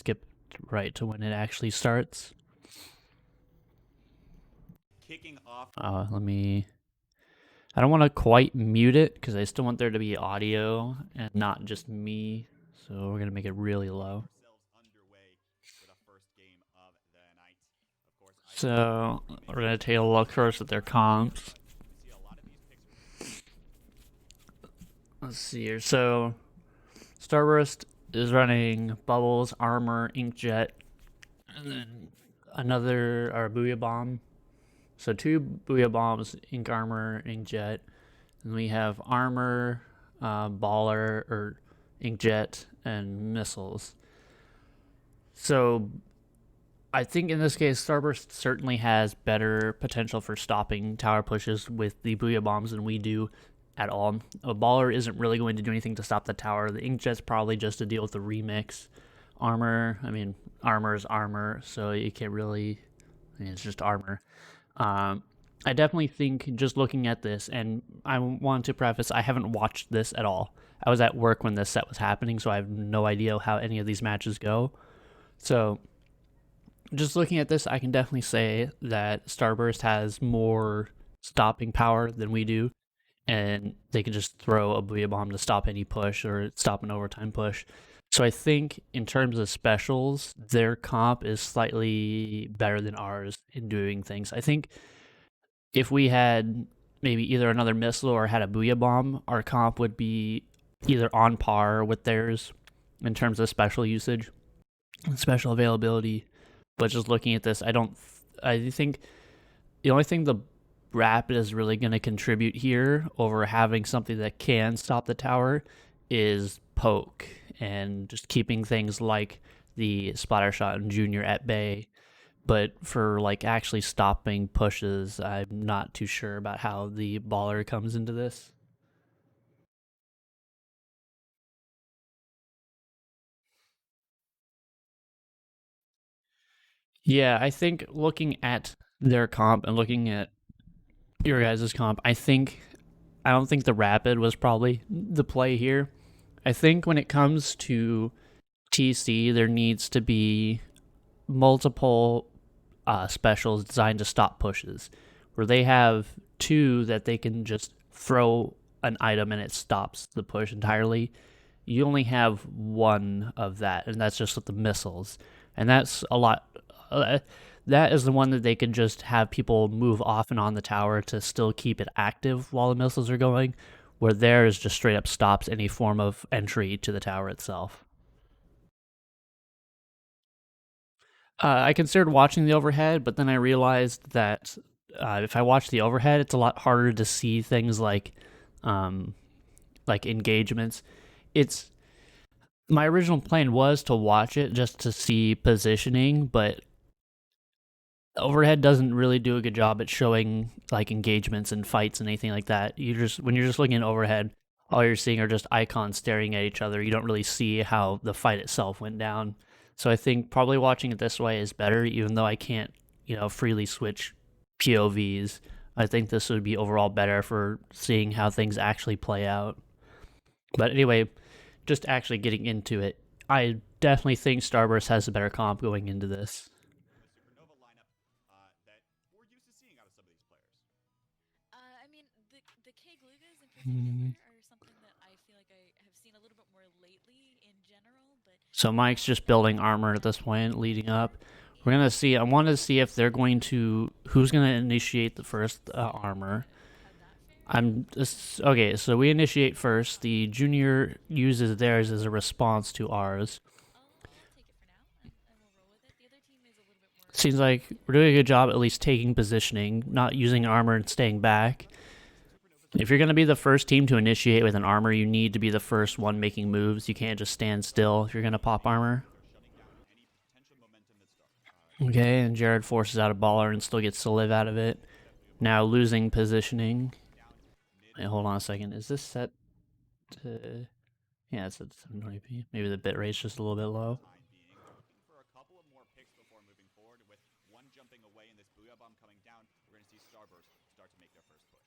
skip right to when it actually starts. Kicking off. Let me... I don't want to quite mute it because I still want there to be audio and not just me. So we're going to make it really low. So we're going to take a look first at their comps. Let's see here. So Starburst is running Bubbles, Armor, Inkjet, and then another, or Booyah Bomb. So 2 Booyah Bombs, Ink Armor, Inkjet. And we have Armor, Baller, or Inkjet, and Missiles. So I think in this case, Starburst certainly has better potential for stopping tower pushes with the Booyah Bombs than we do at all. A Baller isn't really going to do anything to stop the tower. The Inkjet's probably just to deal with the remix. Armor, I mean, Armor is Armor, so you can't really... I mean, it's just Armor. I definitely think, just looking at this, and I want to preface, I haven't watched this at all. I was at work when this set was happening, so I have no idea how any of these matches go. So, just looking at this, I can definitely say that Starburst has more stopping power than we do, and they can just throw a Booyah Bomb to stop any push or stop an overtime push. So I think in terms of specials, their comp is slightly better than ours in doing things. I think if we had maybe either another missile or had a Booyah Bomb, our comp would be either on par with theirs in terms of special usage and special availability. But just looking at this, I think the only thing the Rapid is really going to contribute here over having something that can stop the tower is poke and just keeping things like the Splatter Shot and Junior at bay. But for like actually stopping pushes, I'm not too sure about how the Baller comes into this. Yeah, I think looking at their comp and looking at your guys' comp, I don't think the Rapid was probably the play here. I think when it comes to TC, there needs to be multiple specials designed to stop pushes, where they have 2 that they can just throw an item and it stops the push entirely. You only have 1 of that, and that's just with the missiles. And that's a lot. That is the one that they can just have people move off and on the tower to still keep it active while the missiles are going, where theirs just straight up stops any form of entry to the tower itself. I considered watching the overhead, but then I realized that if I watch the overhead, it's a lot harder to see things like engagements. It's my original plan was to watch it just to see positioning, but overhead doesn't really do a good job at showing like engagements and fights and anything like that. When you're just looking at overhead, all you're seeing are just icons staring at each other. You don't really see how the fight itself went down. So I think probably watching it this way is better, even though I can't, freely switch POVs. I think this would be overall better for seeing how things actually play out. But anyway, just actually getting into it, I definitely think Starburst has a better comp going into this. Supernova lineup that we're used to seeing out of some of these players. I mean, the K-Glugas in particular are something that I feel like I have seen a little bit more lately in general, but... So Mike's just building armor at this point, leading up. We're going to see, I wanted to see if they're going to, who's going to initiate the first armor. Okay, so we initiate first. The Junior uses theirs as a response to ours. I'll take it for now, and we'll roll with it. The other team is a little bit more... Seems like we're doing a good job at least taking positioning, not using armor and staying back. If you're going to be the first team to initiate with an armor, you need to be the first one making moves. You can't just stand still if you're going to pop armor. Okay, and Jared forces out a baller and still gets to live out of it. Now losing positioning. Wait, hold on a second. Is this set to... Yeah, it's at 720p. Maybe the bitrate's just a little bit low. For a couple of more picks before moving forward, with one jumping away and this Booyah Bomb coming down, we're going to see Starburst start to make their first push.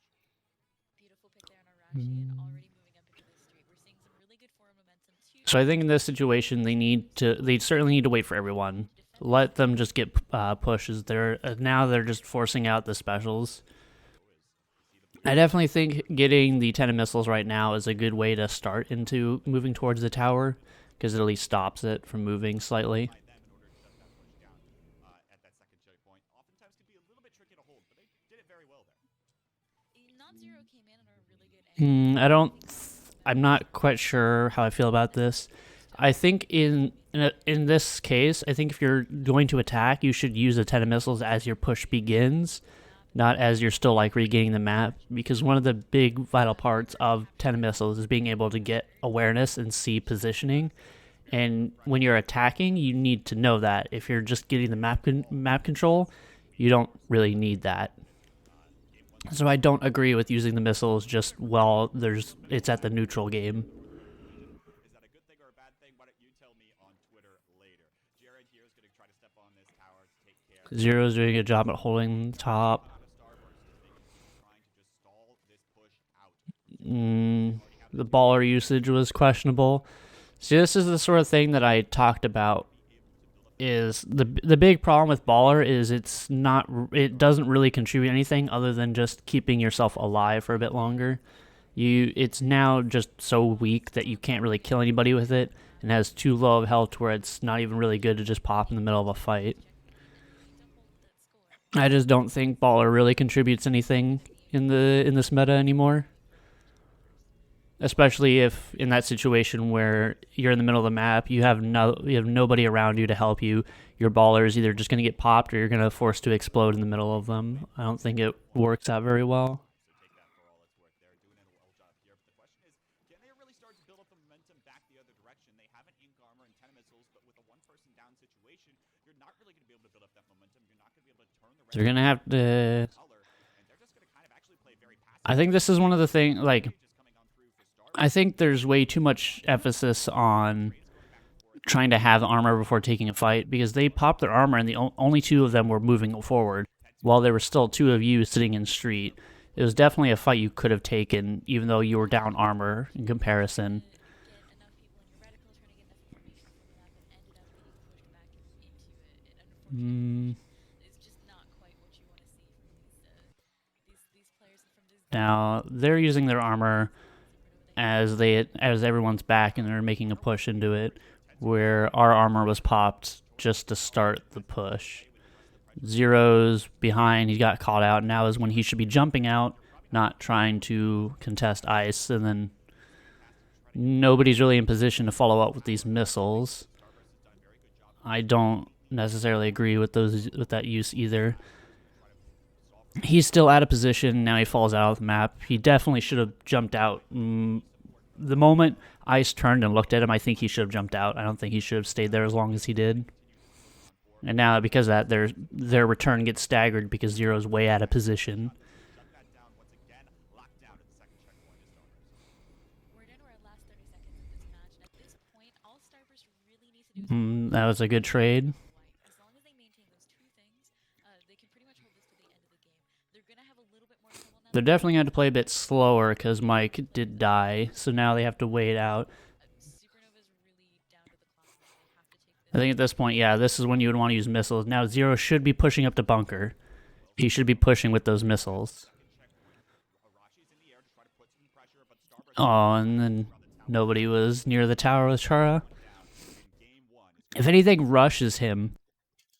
Beautiful pick there on Arashi, and already moving up into this street. We're seeing some really good forward momentum too So I think in this situation they certainly need to wait for everyone. Let them just get pushes. Now they're just forcing out the specials. I definitely think getting the 10 missiles right now is a good way to start into moving towards the tower, because it at least stops it from moving slightly. By them in order to shut that push down at that second checkpoint. Oftentimes can be a little bit tricky to hold, but they did it very well there. Not Zero came in on a really good angle. I don't. I'm not quite sure how I feel about this. I think in this case, I think if you're going to attack, you should use the 10 missiles as your push begins, not as you're still like regaining the map. Because one of the big vital parts of 10 missiles is being able to get awareness and see positioning. And when you're attacking, you need to know that. If you're just getting the map control, you don't really need that. So I don't agree with using the missiles just while it's at the neutral game. Is that a good thing or a bad thing? Why don't you tell me on Twitter later? Jared here is going to try to step on this tower to take care. Zero's doing a job at holding top. Out of Starburst as they continue trying to just stall this push out. The baller usage was questionable. See, this is the sort of thing that I talked about. Is the big problem with baller is it doesn't really contribute anything other than just keeping yourself alive for a bit longer. It's now just so weak that you can't really kill anybody with it, and has too low of health where it's not even really good to just pop in the middle of a fight. I just don't think baller really contributes anything in this meta anymore. Especially if in that situation where you're in the middle of the map, you have nobody around you to help you. Your baller is either just going to get popped or you're going to force to explode in the middle of them. I don't think it works out very well. So take that for all it's worth. They're doing a well job here. But the question is, can they really start to build up the momentum back the other direction? They have an ink armor and 10 missiles, but with a one-person down situation, you're not really going to be able to build up that momentum. You're not going to be able to turn the rest They're going to have to. color, and they're just going to kind of actually play very passive. I think this is one of the things. I think there's way too much emphasis on trying to have armor before taking a fight, because they popped their armor and the only two of them were moving forward while there were still two of you sitting in street. It was definitely a fight you could have taken, even though you were down armor in comparison. Now they're using their armor as everyone's back and they're making a push into it, where our armor was popped just to start the push. Zero's behind, he got caught out. Now is when he should be jumping out, not trying to contest ice, and then nobody's really in position to follow up with these missiles. I don't necessarily agree with that use either. He's still out of position. Now he falls out of the map. He definitely should have jumped out. The moment Ice turned and looked at him, I think he should have jumped out. I don't think he should have stayed there as long as he did. And now, because of that, their return gets staggered because Zero's way out of position. That was a good trade. They're definitely going to play a bit slower because Mike did die, so now they have to wait out. I think at this point, yeah, this is when you would want to use missiles. Now Zero should be pushing up to bunker. He should be pushing with those missiles. Oh, and then nobody was near the tower with Chara. If anything rushes him,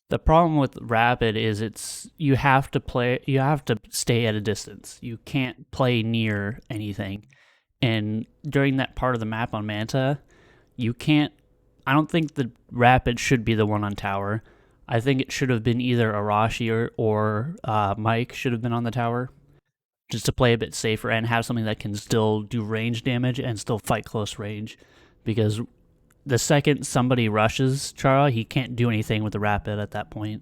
the problem with Rapid is you have to stay at a distance. You can't play near anything. And during that part of the map on Manta, I don't think the Rapid should be the one on tower. I think it should have been either Arashi or Mike should have been on the tower, just to play a bit safer and have something that can still do range damage and still fight close range. Because the second somebody rushes Chara, he can't do anything with the Rapid at that point.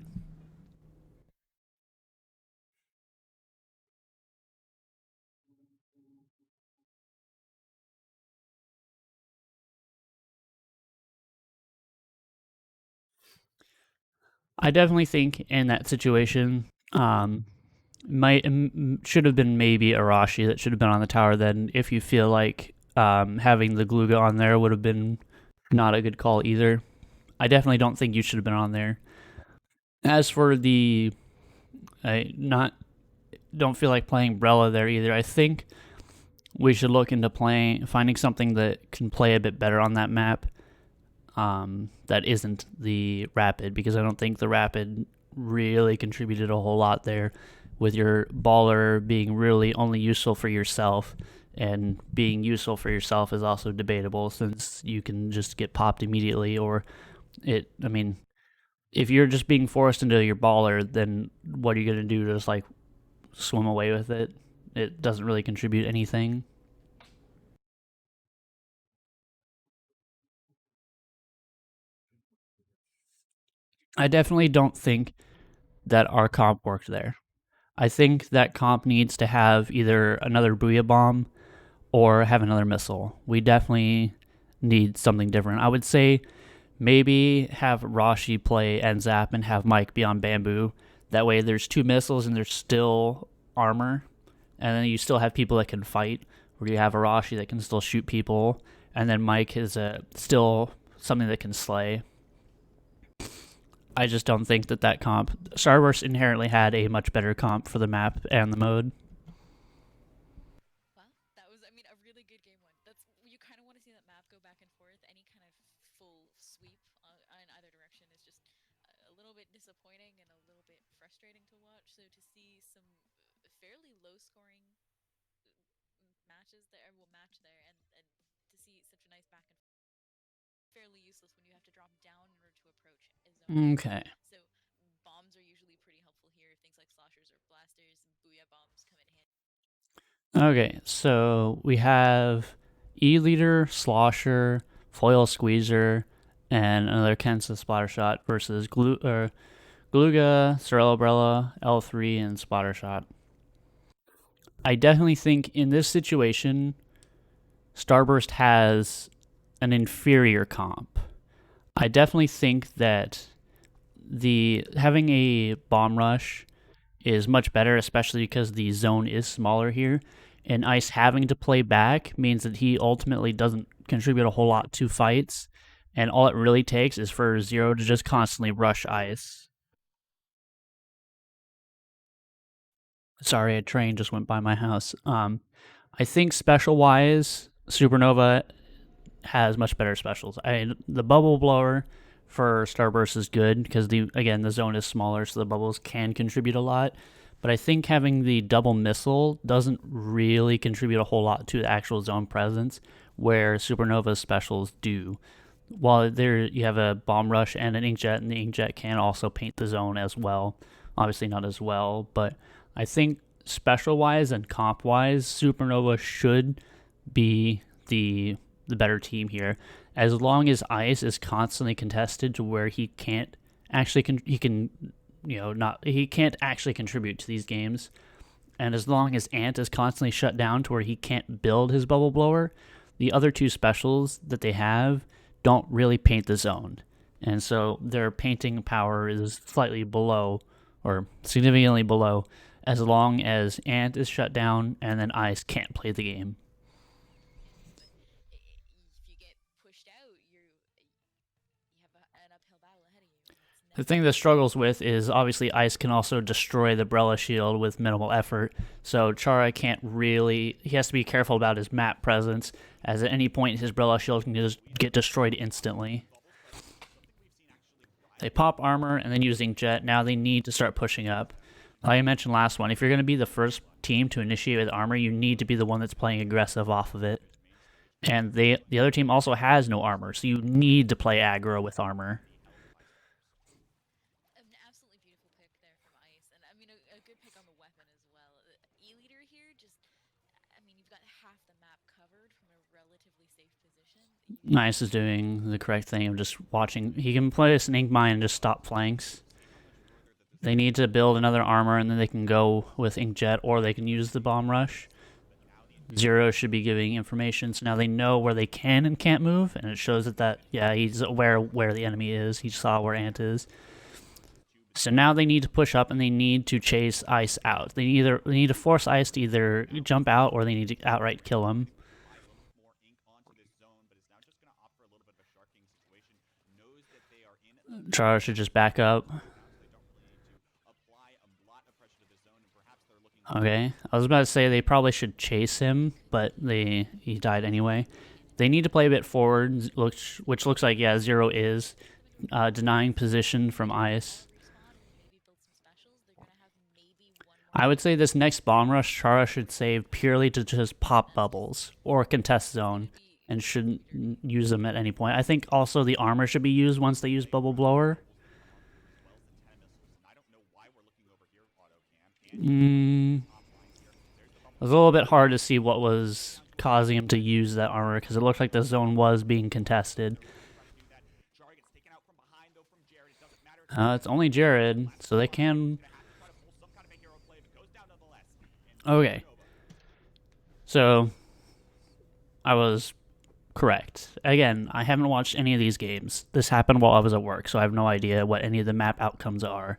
I definitely think in that situation, should have been maybe Arashi that should have been on the tower. Then, if you feel like having the Gluga on there would have been not a good call either. I definitely don't think you should have been on there. As for the, I not don't feel like playing Brella there either. I think we should look into finding something that can play a bit better on that map. That isn't the Rapid, because I don't think the Rapid really contributed a whole lot there, with your baller being really only useful for yourself, and being useful for yourself is also debatable since you can just get popped immediately, or I mean, if you're just being forced into your baller, then what are you going to do? Just like swim away with it? It doesn't really contribute anything. I definitely don't think that our comp worked there. I think that comp needs to have either another Booyah Bomb or have another missile. We definitely need something different. I would say maybe have Rashi play Enzap and have Mike be on Bamboo. That way there's two missiles and there's still armor. And then you still have people that can fight, where you have Arashi that can still shoot people. And then Mike is still something that can slay. I just don't think that comp. Starburst inherently had a much better comp for the map and the mode. Well, that was, I mean, a really good game one. That's you kind of want to see that map go back and forth. Any kind of full sweep in either direction is just a little bit disappointing and a little bit frustrating to watch. So to see some fairly low scoring matches there, will match there, and to see such a nice back and forth, fairly useless when you have to drop down in order to approach a zone Okay. So bombs are usually pretty helpful here. Things like sloshers or blasters, booyah bombs come in handy. Okay, so we have E leader, Slosher, Foil Squeezer, and another Kensa Splatter Shot versus Gluga, Cerebrella, L3, and Splatter Shot. I definitely think in this situation, Starburst has an inferior comp. I definitely think that the having a bomb rush is much better, especially because the zone is smaller here. And Ice having to play back means that he ultimately doesn't contribute a whole lot to fights. And all it really takes is for Zero to just constantly rush Ice. Sorry, a train just went by my house. I think special wise, Supernova has much better specials. The bubble blower for Starburst is good because the zone is smaller, so the bubbles can contribute a lot. But I think having the double missile doesn't really contribute a whole lot to the actual zone presence, where Supernova's specials do. While there you have a bomb rush and an inkjet, and the inkjet can also paint the zone as well. Obviously not as well, but I think special wise and comp wise, Supernova should be the better team here. As long as Ice is constantly contested to where he can't actually he can not he can't actually contribute to these games, and as long as Ant is constantly shut down to where he can't build his bubble blower, the other two specials that they have don't really paint the zone, and so their painting power is slightly below or significantly below, as long as Ant is shut down and then Ice can't play the game. If you get pushed out, you have an uphill battle ahead of you. The thing that struggles with is obviously Ice can also destroy the Brella shield with minimal effort, so Chara can't really. He has to be careful about his map presence, as at any point his Brella shield can just get destroyed instantly. They pop armor and then using jet. Now they need to start pushing up. Like I mentioned last one, if you're going to be the first team to initiate with armor, you need to be the one that's playing aggressive off of it. And the other team also has no armor, so you need to play aggro with armor. An absolutely beautiful pick there from Ice, and I mean a good pick on the weapon as well. E-leader here, just I mean you've got half the map covered from a relatively safe position. Nice is doing the correct thing of just watching. He can place an ink mine and just stop flanks. They need to build another armor, and then they can go with inkjet, or they can use the bomb rush. Zero should be giving information, so now they know where they can and can't move, and it shows that yeah, he's aware where the enemy is. He saw where Ant is. So now they need to push up and they need to chase Ice out. They need to force Ice to either jump out or they need to outright kill him. Chara should just back up. They don't really need to apply a lot of pressure to the zone, and perhaps they're looking to Okay, I was about to say they probably should chase him, but he died anyway. They need to play a bit forward, which looks like, yeah, Zero is denying position from Ice. respawn and maybe build some specials. They're gonna have maybe one more. I would say this next bomb rush, Chara should save purely to just pop bubbles or contest zone and shouldn't use them at any point. I think also the armor should be used once they use Bubble Blower. as well as the 10 missiles, and I don't know why we're looking over here, AutoCam. It was a little bit hard to see what was causing him to use that armor because it looked like the zone was being contested. Jari gets taken out from behind, though, from Jared. It doesn't matter. It's only Jared, so they can. Try to pull some kind of a hero play, but goes down nonetheless. Okay. So I was correct. Again, I haven't watched any of these games. This happened while I was at work, so I have no idea what any of the map outcomes are.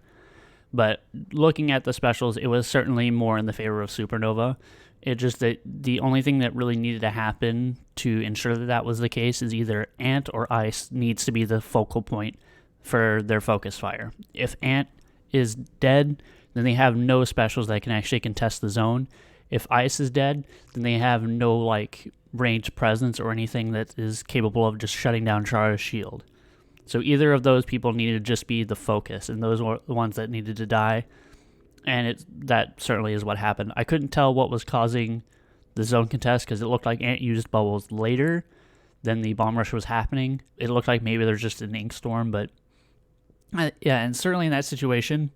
But looking at the specials, it was certainly more in the favor of Supernova. It just that the only thing that really needed to happen to ensure that that was the case is either Ant or Ice needs to be the focal point for their focus fire. If Ant is dead, then they have no specials that can actually contest the zone. If Ice is dead, then they have no like ranged presence or anything that is capable of just shutting down Chara's shield. So either of those people needed to just be the focus, and those were the ones that needed to die. And that certainly is what happened. I couldn't tell what was causing the zone contest because it looked like Ant used bubbles later than the bomb rush was happening. It looked like maybe there's just an ink storm, but yeah, and certainly in that situation,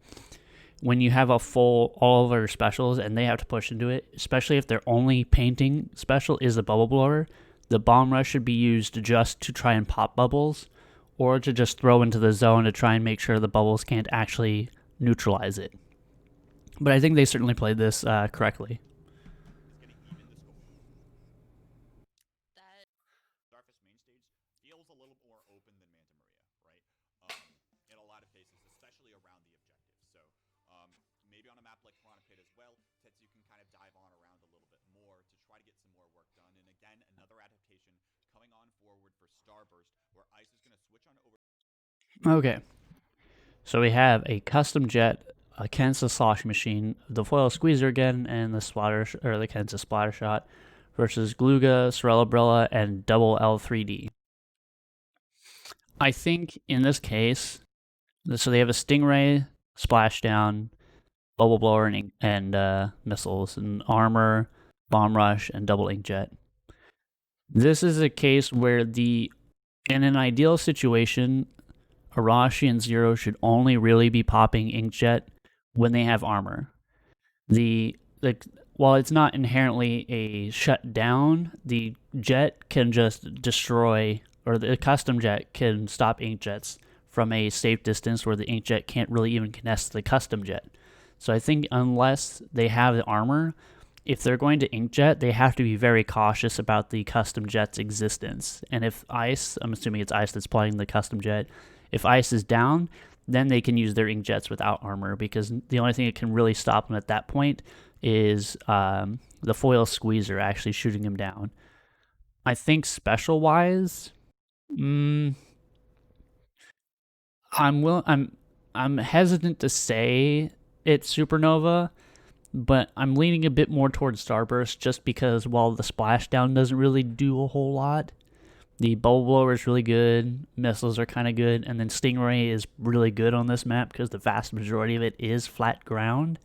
when you have a full all of their specials and they have to push into it, especially if their only painting special is the bubble blower, the bomb rush should be used just to try and pop bubbles or to just throw into the zone to try and make sure the bubbles can't actually neutralize it. But I think they certainly played this correctly. Getting even the score. That Starfish main stage feels a little more open than Manta Maria, right? In a lot of cases, especially around the objective. So maybe on a map like Piranha Pit as well, Tetsu can kind of dive on around a little bit more to try to get some more work done. And again, another adaptation coming on forward for Starburst, where Ice is going to switch on over. Okay. So we have a custom jet, a Kansas slosh machine, the foil squeezer again, and the the Kansas splatter shot versus Gluga, Sorella and double L3D. I think in this case, so they have a Stingray, splashdown, bubble blower, and missiles, and armor, bomb rush, and double inkjet. This is a case where in an ideal situation, Arashi and Zero should only really be popping inkjet when they have armor. While it's not inherently a shutdown, the jet can just destroy, or the custom jet can stop inkjets from a safe distance where the inkjet can't really even contest the custom jet. So I think unless they have the armor, if they're going to inkjet, they have to be very cautious about the custom jet's existence. And if Ice, I'm assuming it's Ice that's playing the custom jet, if Ice is down, then they can use their inkjets without armor, because the only thing that can really stop them at that point is the foil squeezer actually shooting him down. I think special wise, I'm hesitant to say it's Supernova, but I'm leaning a bit more towards Starburst just because while the splashdown doesn't really do a whole lot, the bubble blower is really good, missiles are kind of good, and then Stingray is really good on this map because the vast majority of it is flat ground.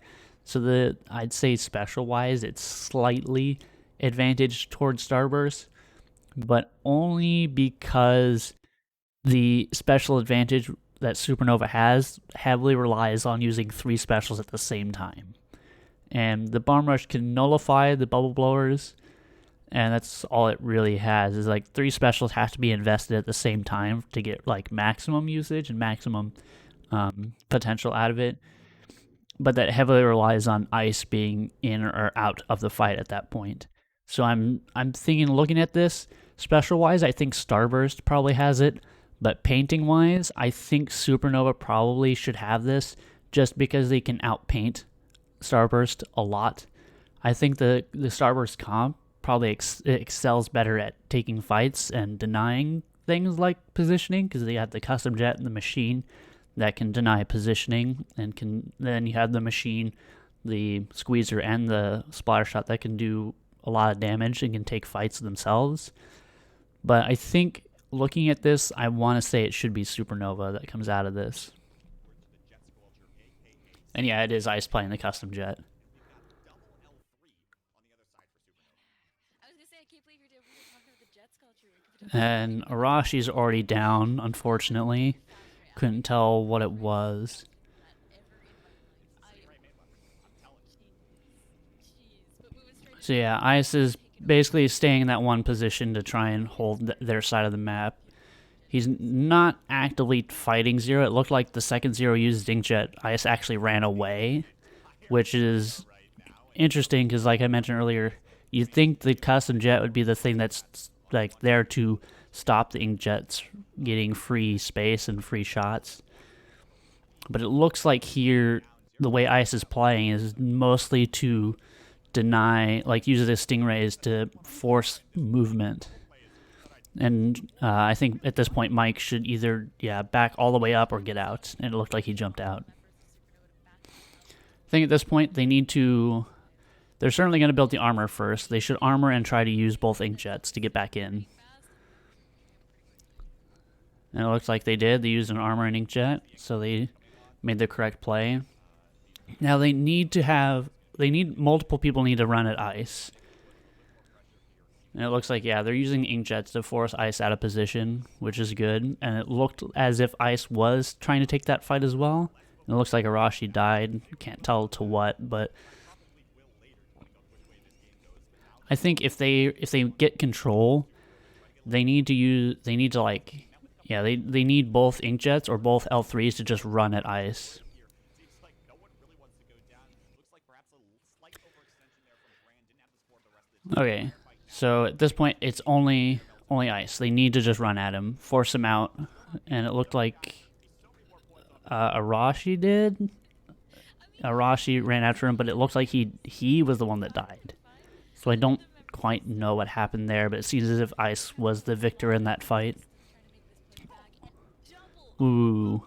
So I'd say special-wise, it's slightly advantaged towards Starburst, but only because the special advantage that Supernova has heavily relies on using 3 specials at the same time. And the bomb rush can nullify the bubble blowers, and that's all it really has, is like 3 specials have to be invested at the same time to get like maximum usage and maximum potential out of it. But that heavily relies on Ice being in or out of the fight at that point. So I'm thinking, looking at this, special-wise, I think Starburst probably has it, but painting-wise, I think Supernova probably should have this just because they can outpaint Starburst a lot. I think the Starburst comp probably excels better at taking fights and denying things like positioning, because they have the custom jet and the machine that can deny positioning, and then you have the machine, the squeezer, and the splatter shot that can do a lot of damage and can take fights themselves. But I think looking at this, I want to say it should be Supernova that comes out of this. And yeah, it is Ice playing the custom jet. I was gonna say, I can't believe we were talking about the jet sculpture. And Arashi's already down, unfortunately. Couldn't tell what it was. So yeah, Ice is basically staying in that one position to try and hold their side of the map. He's not actively fighting Zero. It looked like the second Zero used Inkjet, Ice actually ran away, which is interesting because, like I mentioned earlier, you'd think the custom jet would be the thing that's like there to stop the Inkjets getting free space and free shots. But it looks like here the way Ice is playing is mostly to deny, like use the stingrays to force movement. And I think at this point Mike should either back all the way up or get out. And it looked like he jumped out. I think at this point they need to. They're certainly going to build the armor first. They should armor and try to use both Inkjets to get back in. And it looks like they did. They used an armor and Inkjet, so they made the correct play. Now they need to have. Multiple people need to run at Ice. And it looks like, they're using Inkjets to force Ice out of position, which is good. And it looked as if Ice was trying to take that fight as well. And it looks like Arashi died. Can't tell to what, but I think if they get control, they need both Inkjets or both L3s to just run at Ice. Okay, so at this point it's only Ice. They need to just run at him, force him out, and it looked like Arashi did. Arashi ran after him, but it looked like he was the one that died. So I don't quite know what happened there, but it seems as if Ice was the victor in that fight. Ooh.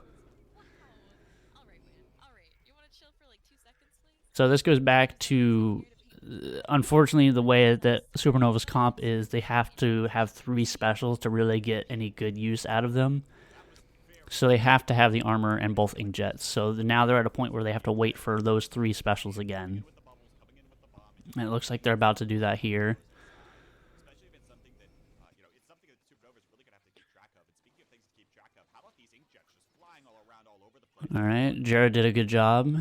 So this goes back to, unfortunately, the way that Supernova's comp is they have to have 3 specials to really get any good use out of them. So they have to have the armor and both Inkjets. So now they're at a point where they have to wait for those 3 specials again. And it looks like they're about to do that here. Alright, Jared did a good job.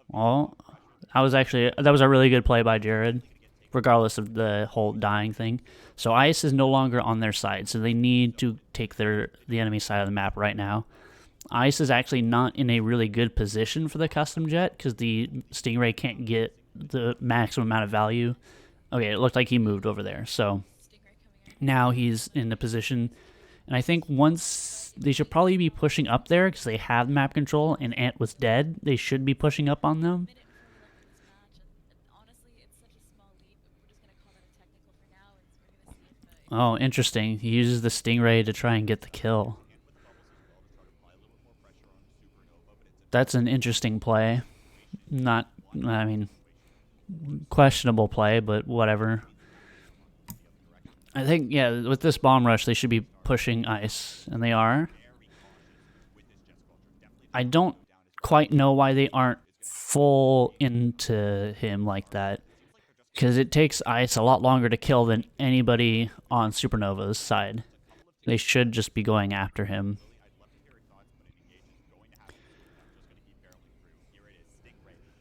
Well, that was a really good play by Jared, regardless of the whole dying thing. So Ice is no longer on their side, so they need to take the enemy side of the map right now. Ice is actually not in a really good position for the custom jet because the Stingray can't get the maximum amount of value. Okay, it looked like he moved over there. So now he's in a position, and I think once they should probably be pushing up there because they have map control and Ant was dead. They should be pushing up on them. Oh, interesting. He uses the Stingray to try and get the kill. That's an interesting play. Questionable play, but whatever. I think, with this bomb rush, they should be pushing Ice, and they are. I don't quite know why they aren't full into him like that, because it takes Ice a lot longer to kill than anybody on Supernova's side. They should just be going after him.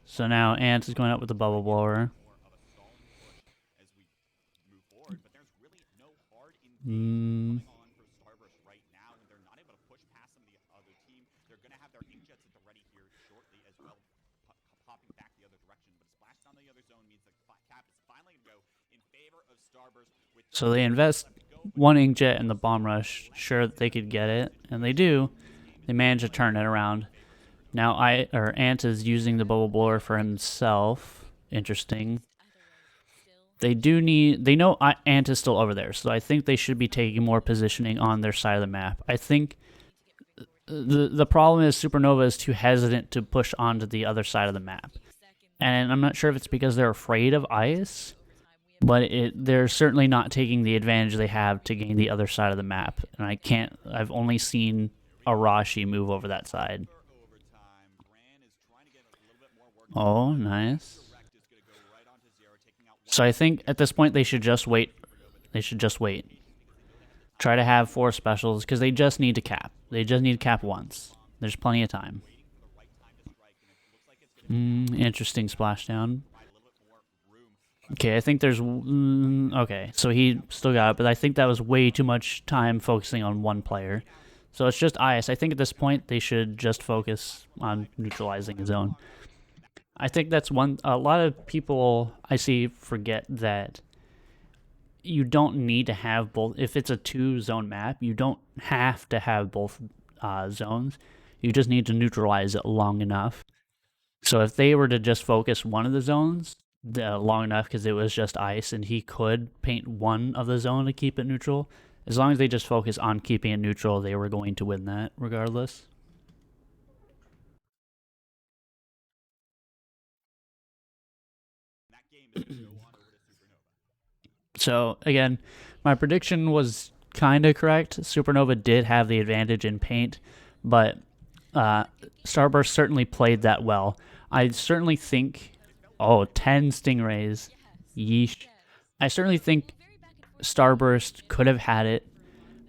So now Ant is going up with the bubble blower. So they invest 1 Inkjet in the bomb rush, sure that they could get it, and they do. They manage to turn it around. Now Ant is using the bubble blower for himself. Interesting. They do need. They know Ant is still over there, so I think they should be taking more positioning on their side of the map. I think the problem is Supernova is too hesitant to push onto the other side of the map, and I'm not sure if it's because they're afraid of ice, but they're certainly not taking the advantage they have to gain the other side of the map. And I've only seen Arashi move over that side. Oh, nice. So I think at this point they should just wait. They should just wait. Try to have 4 specials because they just need to cap. They just need to cap once. There's plenty of time. Interesting splashdown. Okay, I think there's... okay, so he still got it, but I think that was way too much time focusing on one player. So it's just ice. I think at this point they should just focus on neutralizing his own. I think that's one... A lot of people I see forget that you don't need to have both. If it's a 2-zone map, you don't have to have both zones. You just need to neutralize it long enough. So if they were to just focus one of the zones long enough because it was just ice and he could paint one of the zone to keep it neutral, as long as they just focus on keeping it neutral, they were going to win that regardless. So again, my prediction was kind of correct. Supernova did have the advantage in paint, but Starburst certainly played that well. I certainly think... Oh, 10 Stingrays. Yeesh. I certainly think Starburst could have had it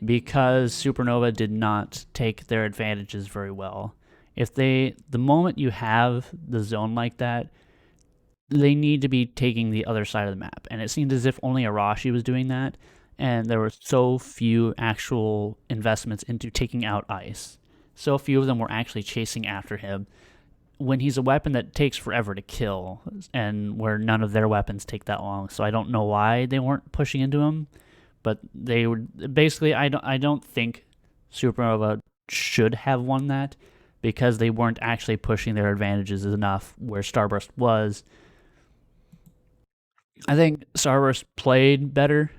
because Supernova did not take their advantages very well. The moment you have the zone like that, they need to be taking the other side of the map. And it seemed as if only Arashi was doing that, and there were so few actual investments into taking out ice. So few of them were actually chasing after him when he's a weapon that takes forever to kill, and where none of their weapons take that long. So I don't know why they weren't pushing into him, but they were basically... I don't think Supernova should have won that because they weren't actually pushing their advantages enough where Starburst was. I think Starburst played better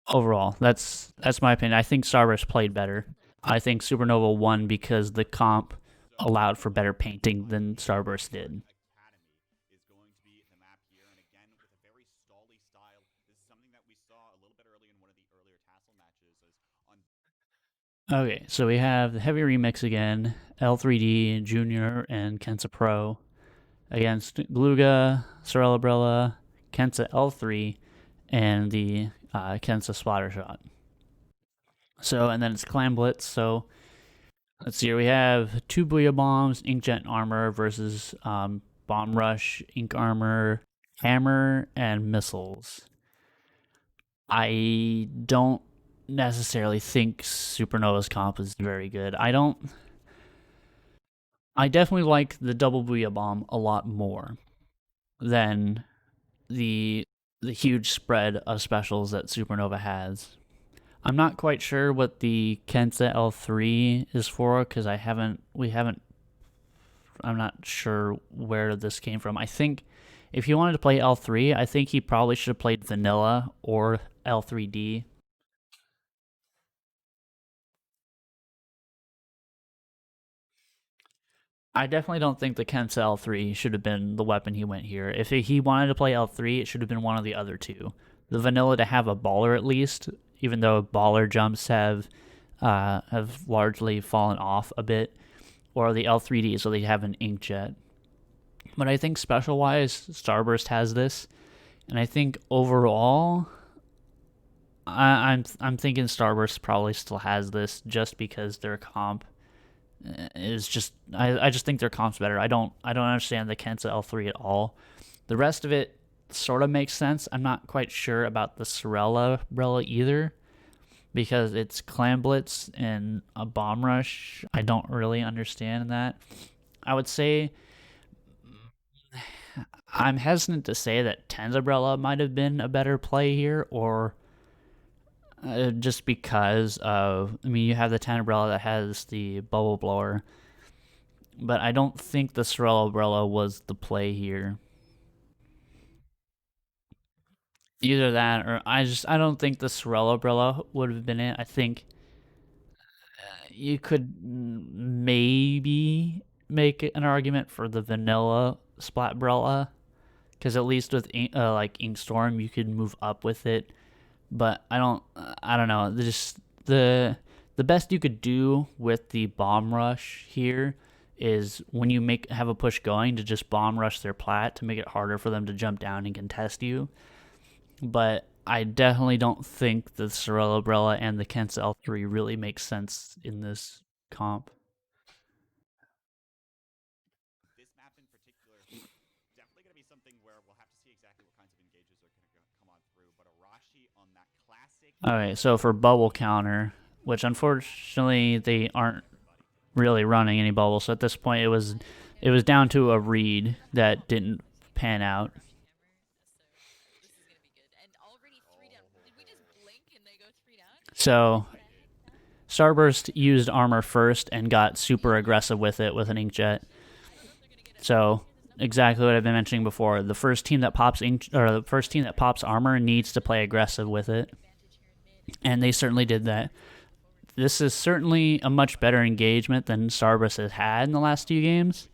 overall. That's my opinion. I think Starburst played better. I think Supernova won because the comp allowed for better painting than Starbust did. Okay, so we have the heavy remix again, L3D, Junior, and Kensa Pro against Gluga, Sorella, Kensa L3, and the Kensa Splatter Shot. So, and then it's Clan Blitz, so let's see here. We have 2 Booyah Bombs, Inkjet Armor versus Bomb Rush, Ink Armor, Hammer, and Missiles. I don't necessarily think Supernova's comp is very good. I definitely like the double Booyah Bomb a lot more than the huge spread of specials that Supernova has. I'm not quite sure what the Kensa L3 is for because I'm not sure where this came from. I think if he wanted to play L3, I think he probably should have played Vanilla or L3D. I definitely don't think the Kensa L3 should have been the weapon he went here. If he wanted to play L3, it should have been one of the other two. The Vanilla to have a baller at least, even though baller jumps have largely fallen off a bit, or the L3D so they have an inkjet. But I think special-wise, Starburst has this, and I think overall, I'm thinking Starburst probably still has this just because their comp is just... I just think their comp's better. I don't understand the Kensa L3 at all. The rest of it sort of makes sense. I'm not quite sure about the Sorella either, because it's Clan Blitz and a Bomb Rush. I don't really understand that. I would say I'm hesitant to say that Tenzabrella might have been a better play here, or just because of... I mean, you have the Tenzabrella that has the Bubble Blower, but I don't think the Sorella was the play here. Either that, or I don't think the Sorella Umbrella would have been it. I think you could maybe make an argument for the vanilla Splatbrella, because at least with like Inkstorm, you could move up with it. But I don't know. Just the best you could do with the bomb rush here is when you have a push going to just bomb rush their plat to make it harder for them to jump down and contest you. But I definitely don't think the Sorella Umbrella and the Kent's L3 really make sense in this comp. This map in particular, definitely going to be something where we'll have to see exactly what kinds of engages are going to come on through. But Arashi on that classic. Alright, so for bubble counter, which unfortunately they aren't really running any bubbles, so at this point it was down to a read that didn't pan out. So this is gonna be good. And already 3 down. Did we just blink and they go 3 down? So What the heck? Starburst used armor first and got super aggressive with it with an inkjet. I don't know if they're gonna get a So here. This exactly what I've been mentioning before. The first team that pops the first team that pops armor needs to play aggressive with it, advantage here in mid. and they certainly did that. This is certainly a much better engagement than Starbust has had in the last few games,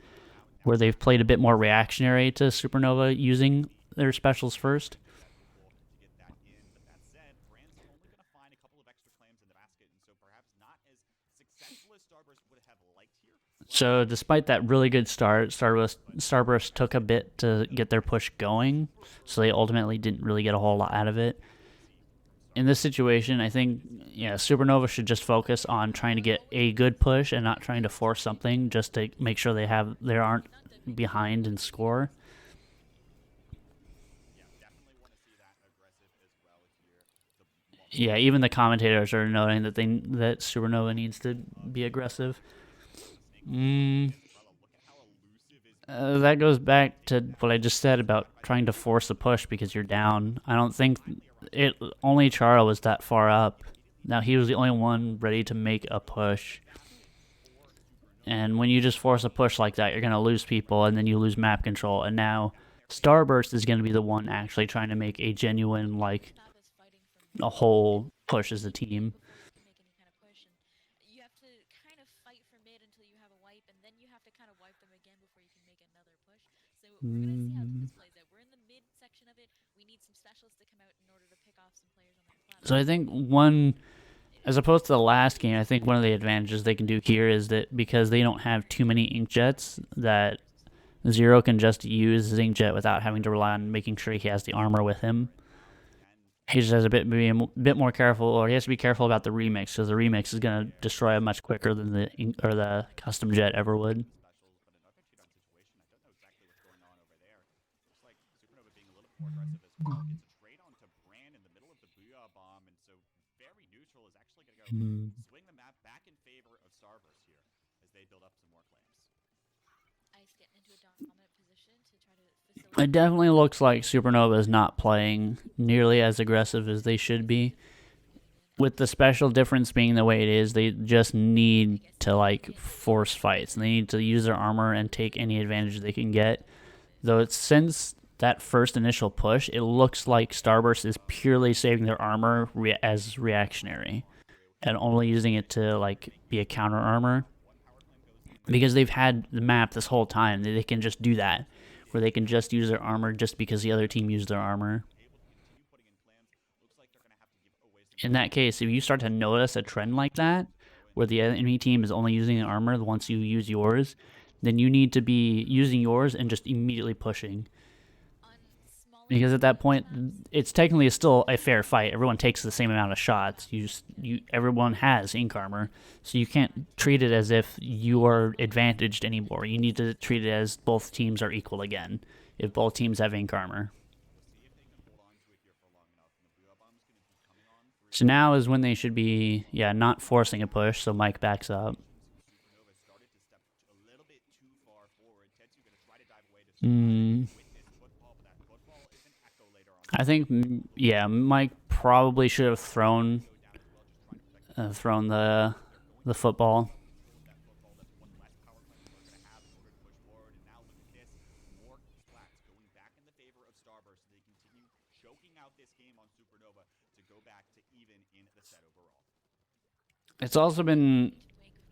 where they've played a bit more reactionary to Supernova using their specials first. To get that in, but that said, Brand's only going to find a couple of extra claims in the basket, and so perhaps not as successful as Starburst would have liked here. So despite that really good start, Starburst took a bit to get their push going, so they ultimately didn't really get a whole lot out of it. In this situation, I think Supernova should just focus on trying to get a good push and not trying to force something just to make sure they aren't behind and score. Yeah, definitely want to see that aggressive as well here. Yeah, even the commentators are noting that Supernova needs to be aggressive. That goes back to what I just said about trying to force a push because you're down. I don't think it only Chara was that far up. Now he was the only one ready to make a push. And when you just force a push like that, you're going to lose people and then you lose map control. And now Starburst is going to be the one actually trying to make a genuine, like, Map is fighting for a whole push as a team. before you can make any kind of push, and you have to kind of fight for mid until you have a wipe, and then you have to kind of wipe them again before you can make another push. So we're gonna see how this plays out. We're in the mid section of it. We need some specialists to come out in order to pick off some players on their platform. So I think as opposed to the last game, I think one of the advantages they can do here is that because they don't have too many inkjets, that Zero can just use his inkjet without having to rely on making sure he has the armor with him. He just has be a bit more careful, or he has to be careful about the remix because the remix is going to destroy him much quicker than the custom jet ever would. More aggressive as well. Gets a trade onto Brand in the middle of the Booyah Bomb, and so very neutral is actually going to go swing the map back in favor of Starburst here as they build up some more claims. Ice getting into a dominant position to try to facilitate. It definitely looks like Supernova is not playing nearly as aggressive as they should be. With the special difference being the way it is, they just need to like force fights. And they need to use their armor and take any advantage they can get. Though since that first initial push, it looks like Starburst is purely saving their armor as reactionary and only using it to like be a counter armor because they've had the map this whole time. They can just do that, where they can just use their armor just because the other team used their armor. In that case, if you start to notice a trend like that, where the enemy team is only using the armor once you use yours, then you need to be using yours and just immediately pushing. Because at that point, it's technically still a fair fight. Everyone takes the same amount of shots. Everyone has ink armor, so you can't treat it as if you are advantaged anymore. You need to treat it as both teams are equal again. If both teams have ink armor. So now is when they should be, not forcing a push. So Mike backs up. I think, Mike probably should have thrown the football. It's also been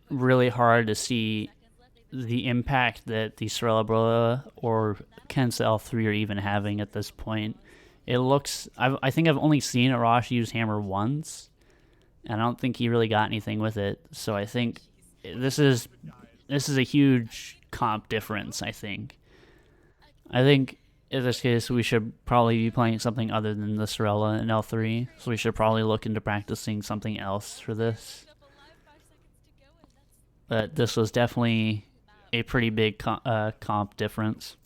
really hard to see the impact that the Sorella or Ken's L3 are even having at this point. It looks. I think I've only seen Arashi use hammer once, and I don't think he really got anything with it. So I think this is a huge comp difference. I think in this case we should probably be playing something other than the Sorella and L3. So we should probably look into practicing something else for this. But this was definitely a pretty big comp difference.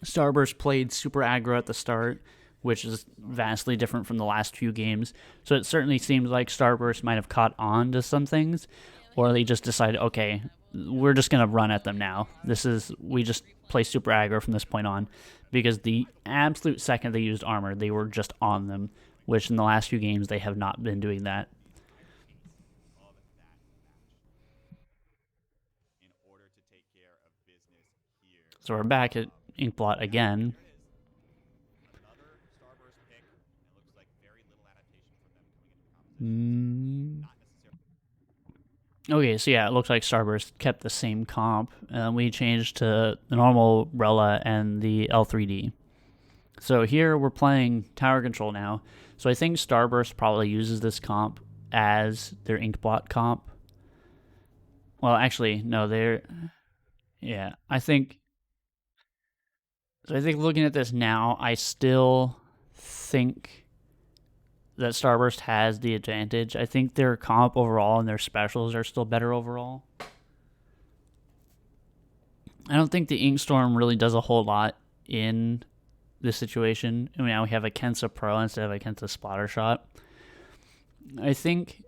Starburst played super aggro at the start, which is vastly different from the last few games. So it certainly seems like Starburst might have caught on to some things, or they just decided, okay, we're just gonna run at them now. We just play super aggro from this point on, because the absolute second they used armor, they were just on them, which in the last few games they have not been doing that. So we're back at Inkblot again. Okay, so yeah, it looks like Starburst kept the same comp. We changed to the normal Rella and the L3D. So here we're playing Tower Control now. So I think Starburst probably uses this comp as their Inkblot comp. Well, actually, no, they're... Yeah, I think looking at this now, I still think that Starburst has the advantage. I think their comp overall and their specials are still better overall. I don't think the Inkstorm really does a whole lot in this situation. I mean, now we have a Kensa Pro instead of a Kensa Splattershot. I think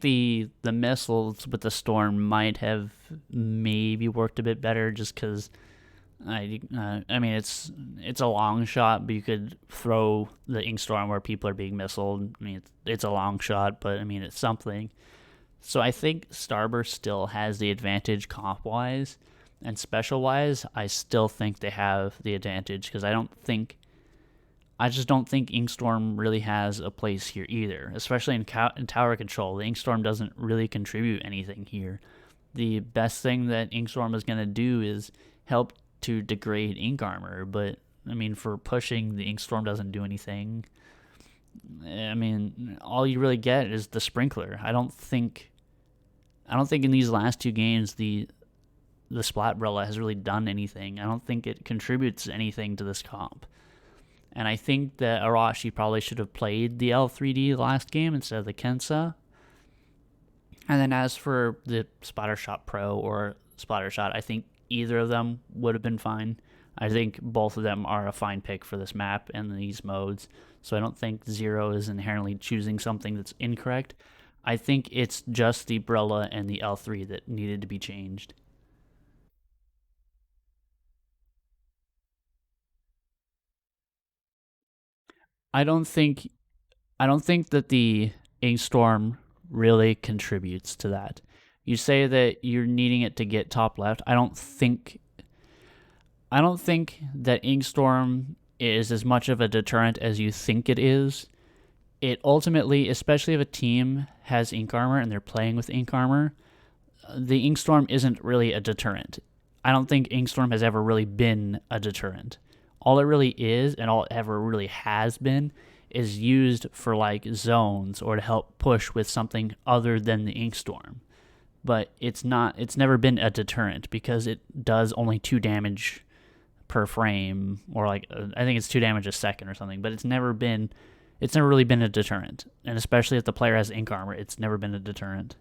the missiles with the Storm might have maybe worked a bit better, just because I mean it's a long shot, but you could throw the Inkstorm where people are being missiled. I mean it's a long shot, but I mean it's something. So I think Starburst still has the advantage comp wise, and special wise, I still think they have the advantage, because I just don't think Inkstorm really has a place here either, especially in tower control. The Inkstorm doesn't really contribute anything here. The best thing that Inkstorm is going to do is help to degrade Ink Armor, but I mean, for pushing, the Inkstorm doesn't do anything. I mean, all you really get is the Sprinkler. I don't think in these last two games the Splatbrella has really done anything. I don't think it contributes anything to this comp. And I think that Arashi probably should have played the L3D last game instead of the Kensa. And then as for the Splattershot Pro or Splattershot, I think either of them would have been fine. I think both of them are a fine pick for this map and these modes. So I don't think Zero is inherently choosing something that's incorrect. I think it's just the Brella and the L3 that needed to be changed. I don't think that the Inkstorm really contributes to that. You say that you're needing it to get top left. I don't think that Inkstorm is as much of a deterrent as you think it is. It ultimately, especially if a team has Ink Armor and they're playing with Ink Armor, the Inkstorm isn't really a deterrent. I don't think Inkstorm has ever really been a deterrent. All it really is, and all it ever really has been, is used for like zones or to help push with something other than the Inkstorm. But it's never been a deterrent, because it does only 2 damage per frame, or like I think it's 2 damage a second or something, but it's never really been a deterrent. And especially if the player has Ink Armor, it's never been a deterrent.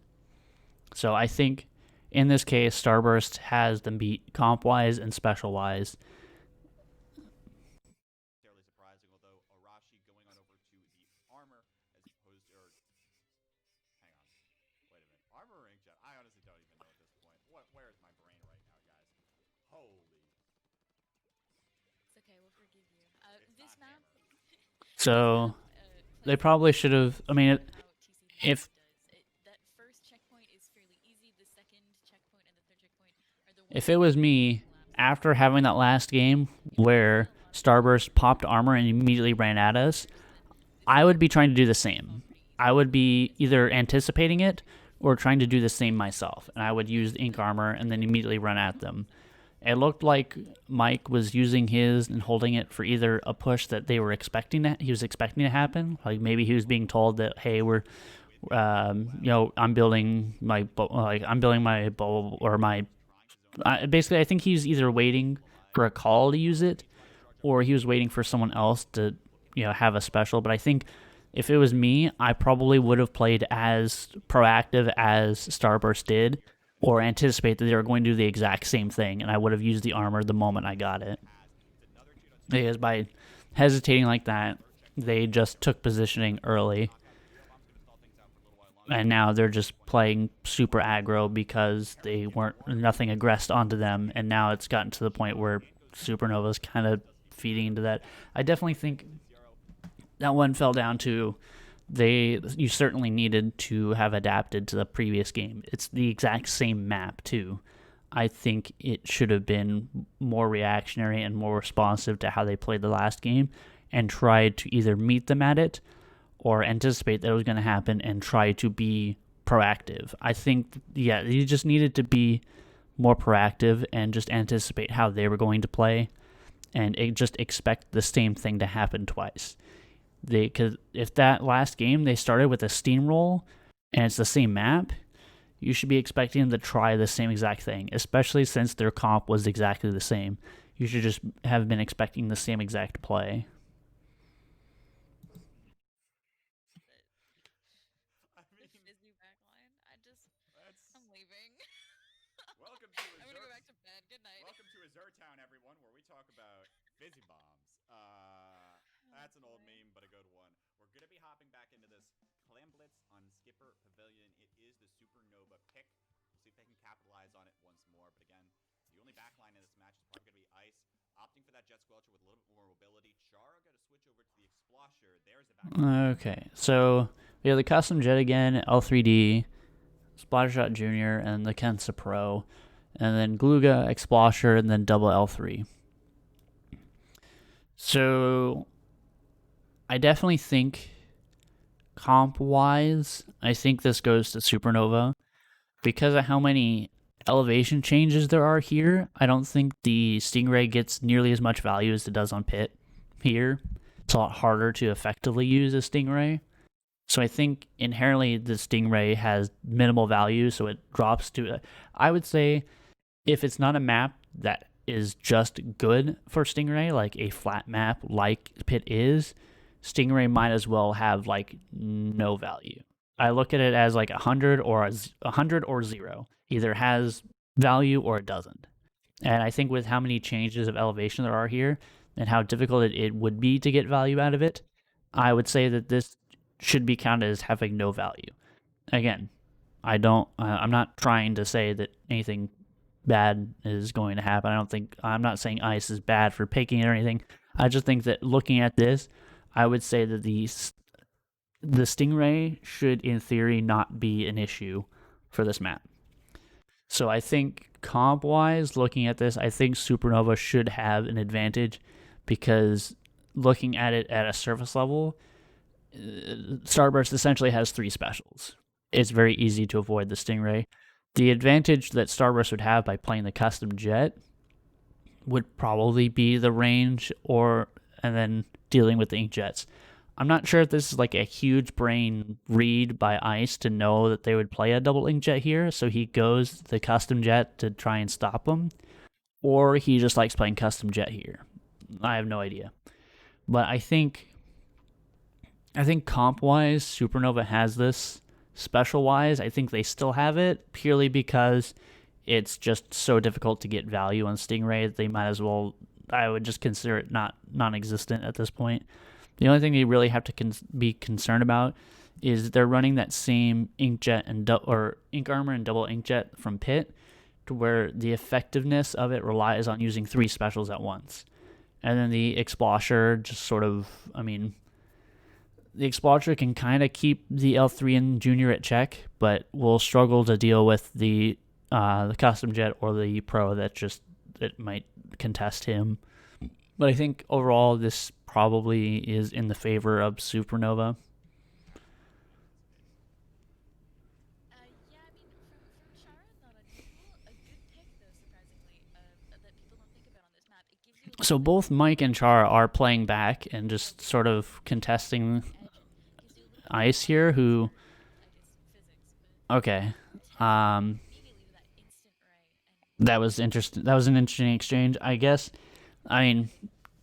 So I think in this case, Starburst has them beat comp wise and special wise. Fairly surprising, although Arashi going on over to the armor as opposed to, hang on, wait a minute, armor or inkjet? I honestly don't even know at this point. Where is my brain right now, guys? Holy. It's okay, we'll forgive you. This map. So they probably should have. I mean, if that first checkpoint is fairly easy, the second checkpoint and the third checkpoint are the ones. If it was me, after having that last game where Starburst popped armor and immediately ran at us, I would be trying to do the same. I would be either anticipating it or trying to do the same myself, and I would use ink armor and then immediately run at them. It looked like Mike was using his and holding it for either a push that they were expecting that he was expecting to happen, like maybe he was being told that, hey, we're I'm building my bubble or my. Basically, I think he's either waiting for a call to use it, or he was waiting for someone else to, have a special. But I think if it was me, I probably would have played as proactive as Starburst did, or anticipate that they were going to do the exact same thing, and I would have used the armor the moment I got it. Because by hesitating like that, they just took positioning early, and now they're just playing super aggro because they weren't nothing aggressed onto them, and now it's gotten to the point where Supernova's kind of feeding into that. I definitely think that one fell down to you certainly needed to have adapted to the previous game. It's the exact same map too. I think it should have been more reactionary and more responsive to how they played the last game, and tried to either meet them at it or anticipate that it was going to happen and try to be proactive. I think, you just needed to be more proactive and just anticipate how they were going to play, and just expect the same thing to happen twice. Because if that last game they started with a steamroll and it's the same map, you should be expecting them to try the same exact thing, especially since their comp was exactly the same. You should just have been expecting the same exact play. I The mean, fizzy backline. that's I'm leaving. welcome to I'm gonna go back to bed. Good night. welcome to Azure Town, everyone, where we talk about fizzy bombs. That's an old boy. meme, but a good one. We're gonna be hopping back into this Clam Blitz on Skipper Pavilion. It is the Supernova pick. We'll see if they can capitalize on it once more. But again, the only backline in this match is probably gonna be Ice, opting for that Jet Squelcher with a little bit more mobility. Chara got to switch over to the Explosher. There's a backline. Okay, so we have the custom jet again, L3D, Splattershot Junior, and the Kensa Pro, and then Gluga, Explosher, and then double L3. So I definitely think comp-wise, I think this goes to Supernova. Because of how many elevation changes there are here, I don't think the Stingray gets nearly as much value as it does on Pit here. It's a lot harder to effectively use a Stingray. So I think inherently the Stingray has minimal value, so it drops to. I would say if it's not a map that is just good for Stingray, like a flat map like Pit is, Stingray might as well have like no value. I look at it as like 100 or 100 or 0. Either has value or it doesn't. And I think with how many changes of elevation there are here and how difficult it would be to get value out of it, I would say that this should be counted as having no value. Again, I'm not trying to say that anything bad is going to happen. I'm not saying Ice is bad for picking it or anything. I just think that looking at this, I would say that the Stingray should, in theory, not be an issue for this map. So I think comp-wise, looking at this, I think Supernova should have an advantage because looking at it at a surface level, Starburst essentially has 3 specials. It's very easy to avoid the Stingray. The advantage that Starburst would have by playing the custom jet would probably be the range and then dealing with the inkjets. I'm not sure if this is like a huge brain read by Ice to know that they would play a double inkjet here, so he goes the custom jet to try and stop them, or he just likes playing custom jet here. I have no idea. But I think comp-wise, Supernova has this. Special-wise, I think they still have it, purely because it's just so difficult to get value on Stingray that they might as well, I would just consider it non-existent at this point. The only thing you really have to be concerned about is they're running that same inkjet or ink armor and double inkjet from Pit, to where the effectiveness of it relies on using 3 specials at once. And then the Explosher just sort of, the Explorer can kind of keep the L3 and Junior at check, but will struggle to deal with the custom jet or the Pro that might contest him. But I think overall this probably is in the favor of Supernova. So both Mike and Char are playing back and just sort of contesting Ice here, who... Okay. That was interesting. That was an interesting exchange, I guess. I mean,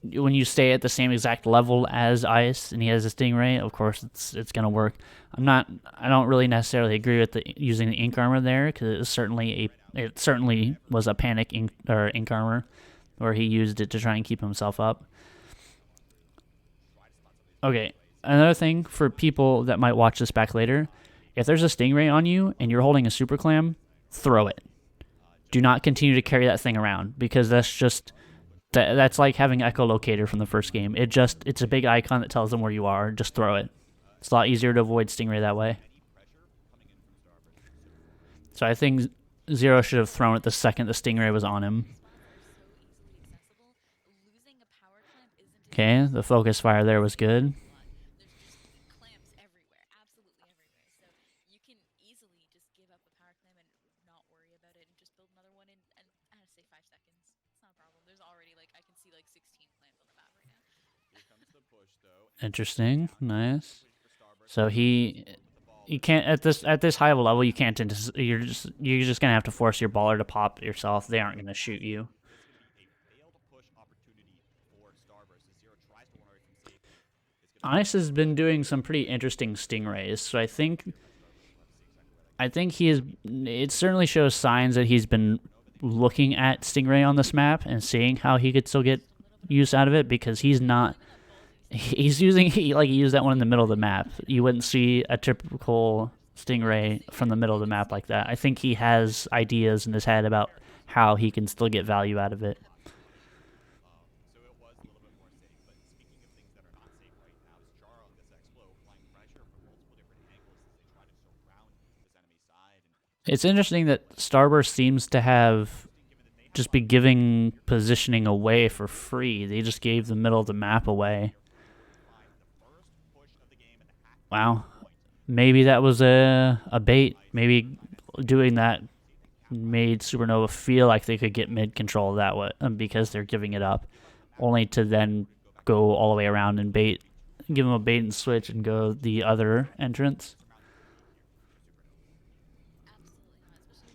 when you stay at the same exact level as Ice and he has a Stingray, of course it's gonna work. I don't really necessarily agree with using the ink armor there, because it certainly was a panic ink armor where he used it to try and keep himself up. Okay, another thing for people that might watch this back later, if there's a Stingray on you and you're holding a Super Clam, throw it. Do not continue to carry that thing around, because that's like having echolocator from the first game. It's a big icon that tells them where you are. Just throw it. It's a lot easier to avoid Stingray that way. So I think Zero should have thrown it the second the Stingray was on him. Okay, the focus fire there was good. Interesting, nice. So you can't at this high of a level. You can't. You're just gonna have to force your baller to pop yourself. They aren't gonna shoot you. Ice has been doing some pretty interesting Stingrays, so I think he is. It certainly shows signs that he's been looking at Stingray on this map and seeing how he could still get use out of it, because he's using he used that one in the middle of the map. You wouldn't see a typical Stingray from the middle of the map like that. I think he has ideas in his head about how he can still get value out of it. It's interesting that Starburst seems to have just be giving positioning away for free. They just gave the middle of the map away. Wow. Maybe that was a bait. Maybe doing that made Supernova feel like they could get mid control that way, because they're giving it up, only to then go all the way around and give them a bait and switch and go the other entrance.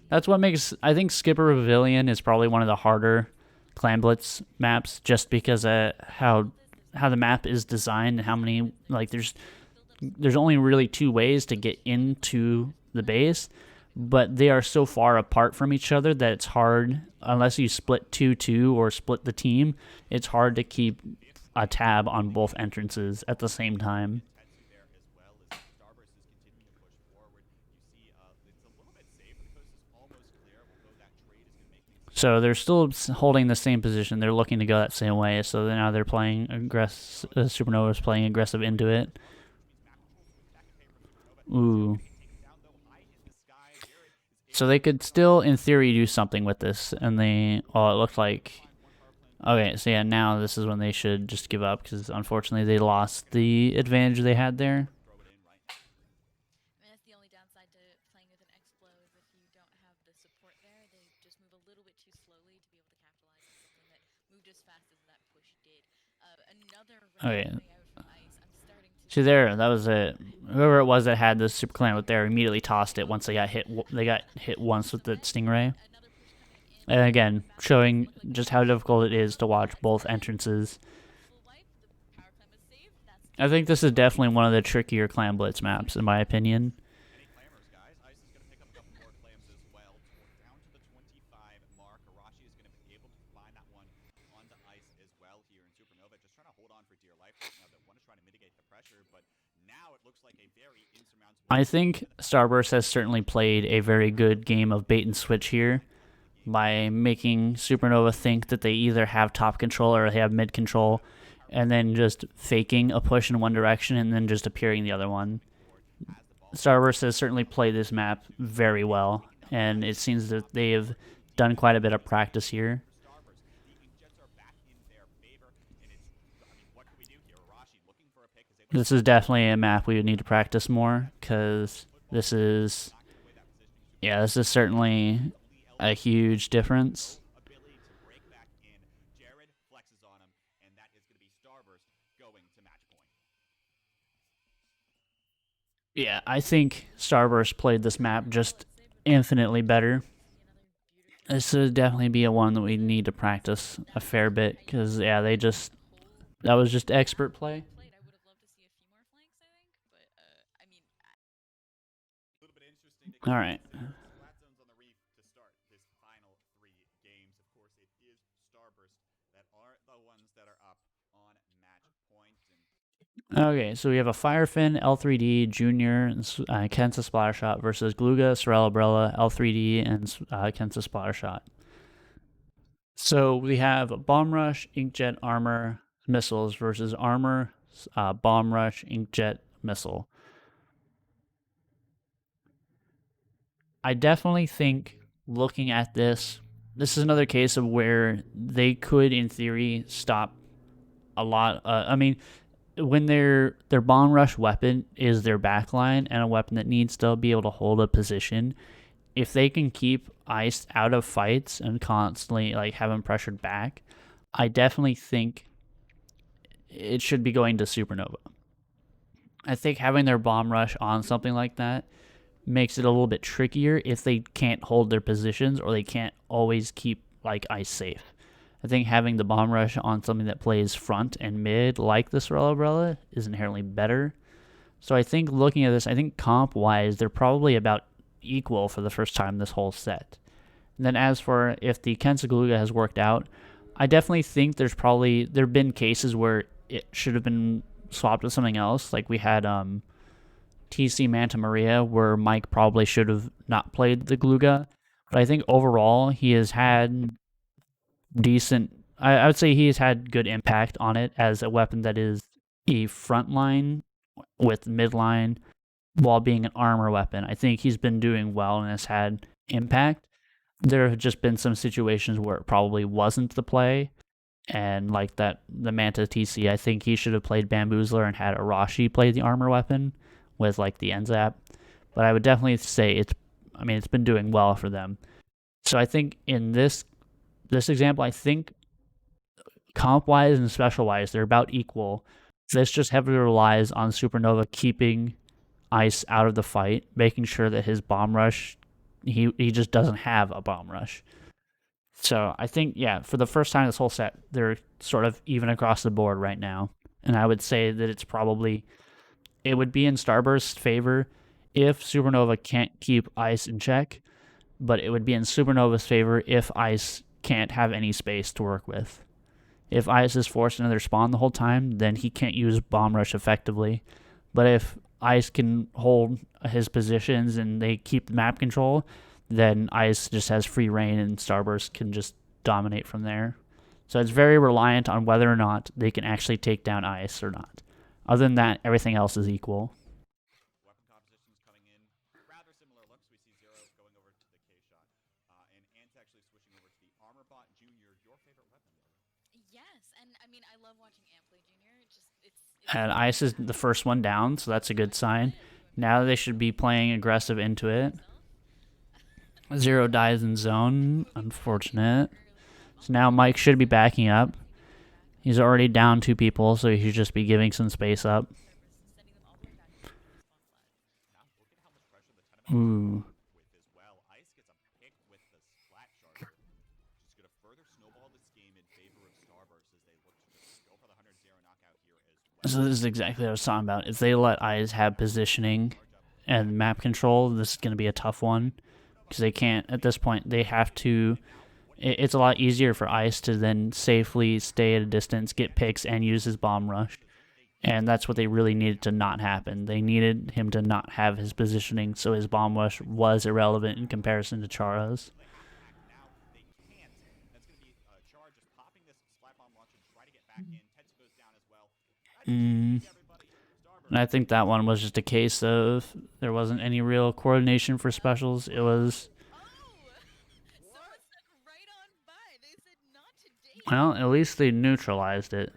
That's what makes, I think Skipper Pavilion is probably one of the harder Clan Blitz maps, just because of how the map is designed and how many, there's only really two ways to get into the base, but they are so far apart from each other that it's hard, unless you split 2-2 or split the team, it's hard to keep a tab on both entrances at the same time. So they're still holding the same position. They're looking to go that same way. So now they're playing aggressive. Supernova's playing aggressive into it. Ooh. So they could still, in theory, do something with this. And it looked like... Okay, so yeah, now this is when they should just give up, because unfortunately they lost the advantage they had there. Okay. See there, that was it. Whoever it was that had the Super Clan with there immediately tossed it once they got hit. They got hit once with the Stingray. And again, showing just how difficult it is to watch both entrances. I think this is definitely one of the trickier Clan Blitz maps, in my opinion. I think Starburst has certainly played a very good game of bait and switch here by making Supernova think that they either have top control or they have mid control, and then just faking a push in one direction and then just appearing the other one. Starburst has certainly played this map very well, and it seems that they have done quite a bit of practice here. This is definitely a map we would need to practice more, because this is certainly a huge difference. Yeah, I think Starburst played this map just infinitely better. This would definitely be a one that we need to practice a fair bit because yeah, that was just expert play. I would have loved to see a few more flanks, I think, but I mean, A little bit interesting to All kick right. things off. Splat zones on the reef to start this final 3 games. Of course, it is Starburst that are the ones that are up on match point. And Okay, so we have a Firefin, L3D, Junior, and Kensa Splattershot versus Gluga, Sorella, L3D, and Kensa Splattershot. So we have Bomb Rush, Inkjet, Armor, Missiles versus Armor, Bomb Rush, Inkjet, Missile. I definitely think looking at this is another case of where they could, in theory, stop a lot. I mean, when their bomb rush weapon is their backline and a weapon that needs to be able to hold a position, if they can keep Ice out of fights and constantly like have him pressured back, I definitely think it should be going to Supernova. I think having their bomb rush on something like that makes it a little bit trickier if they can't hold their positions or they can't always keep like Ice safe. I think having the bomb rush on something that plays front and mid like the Sorella is inherently better. So I think looking at this, I think comp wise, they're probably about equal for the first time this whole set. And then as for if the Kensa has worked out, I definitely think there have been cases where it should have been swapped with something else. Like we had TC Manta Maria, where Mike probably should have not played the Gluga. But I think overall he has had decent. I would say he has had good impact on it as a weapon that is a frontline with midline while being an armor weapon. I think he's been doing well and has had impact. There have just been some situations where it probably wasn't the play. And like that, the Manta TC, I think he should have played Bamboozler and had Arashi play the armor weapon with like the NZAP. But I would definitely say it's been doing well for them. So I think in this example, I think comp wise and special wise, they're about equal. This just heavily relies on Supernova keeping Ice out of the fight, making sure that his bomb rush, he just doesn't have a bomb rush. So I think, yeah, for the first time this whole set, they're sort of even across the board right now. And I would say that it would be in Starburst's favor if Supernova can't keep Ice in check, but it would be in Supernova's favor if Ice can't have any space to work with. If Ice is forced into their spawn the whole time, then he can't use Bomb Rush effectively. But if Ice can hold his positions and they keep map control, then Ice just has free reign and Starburst can just dominate from there. So it's very reliant on whether or not they can actually take down Ice or not. Other than that, everything else is equal. weapon compositions coming in, rather similar looks. We see Zero going over to the K shot, and Ant actually switching over to the Armor Bot Junior. Your favorite weapon, Logan? yes, and I mean, I love watching Amp play Junior. It's And Ice is the first one down, so that's a good sign. Now they should be playing aggressive into it. Zero dies in zone. Unfortunate. So now Mike should be backing up. He's already down 2 people, so he should just be giving some space up. Now look at how much pressure the Tenement Ooh. with as well. Ice gets a pick with the Splat Charger. Just going to further snowball this game in favor of Starburst as they look to just go for the 100-0 knockout here as well. So this is exactly what I was talking about. If they let Eyes have positioning and map control, this is going to be a tough one. Because they can't, at this point, they have to. It's a lot easier for Ice to then safely stay at a distance, get picks, and use his bomb rush. And that's what they really needed to not happen. They needed him to not have his positioning, so his bomb rush was irrelevant in comparison to Chara's. Now they can't. That's going to be Char just popping this Splat Bomb launch and try to get back in. Tetsu goes down as well. Everybody. And I think that one was just a case of there wasn't any real coordination for specials. It was, someone stuck right on by. They said not today. well, at least they neutralized it.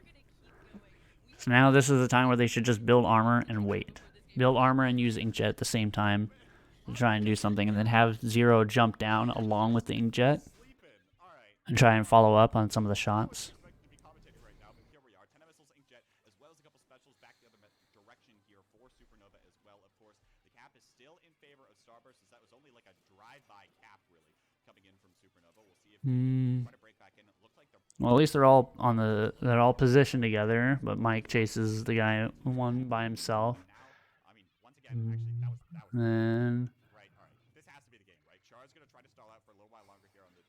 So now this is the time where they should just build armor and wait. Build armor and use Inkjet at the same time to try and do something, and then have Zero jump down along with the Inkjet and try and follow up on some of the shots. Expected to be commentating right now, but here we are. 10 missiles, Inkjet, as well as a couple specials back the other direction here for Supernova as well, of course. Hmm. Try to break back in. It looked like they're Well, at least they're all positioned together, but Mike chases the guy one by himself. now. I mean, once again, actually, that was And right. All right, this has to be the game, right? Char's gonna try to stall out for a little while longer here on the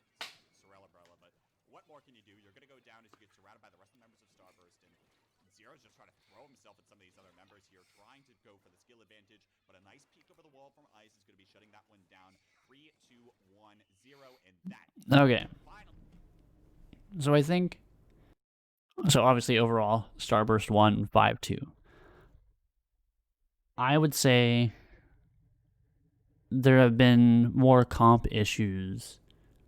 Sorel umbrella, but what more can you do? You're gonna go down as you get surrounded by the rest of the members of Starburst, and Zero's just trying to throw himself at some of these other members here, trying to go for the skill advantage, but a nice peek over the wall from Ice is gonna be shutting that one down. 3, 2, 1, 0, and that. okay, Final. so I think so. Obviously, overall, Starburst won 5-2. I would say there have been more comp issues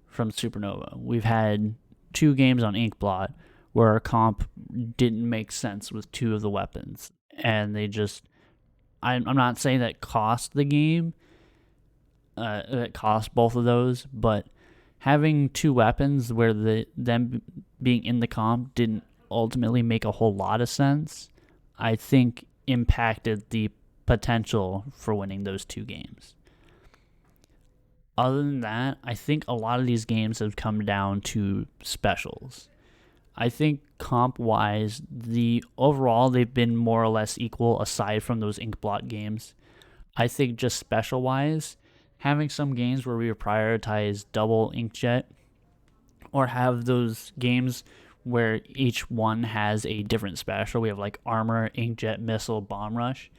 from Supernova. We've had 2 games on Inkblot where our comp didn't make sense with 2 of the weapons, and they just. I'm not saying that cost the game. That cost both of those, but having 2 weapons where them being in the comp didn't ultimately make a whole lot of sense, I think impacted the potential for winning those 2 games. Other than that, I think a lot of these games have come down to specials. I think comp wise, overall they've been more or less equal aside from those Inkblot games. I think just special wise, having some games where we prioritize double inkjet or have those games where each one has a different special. We have like armor, inkjet, missile, bomb rush.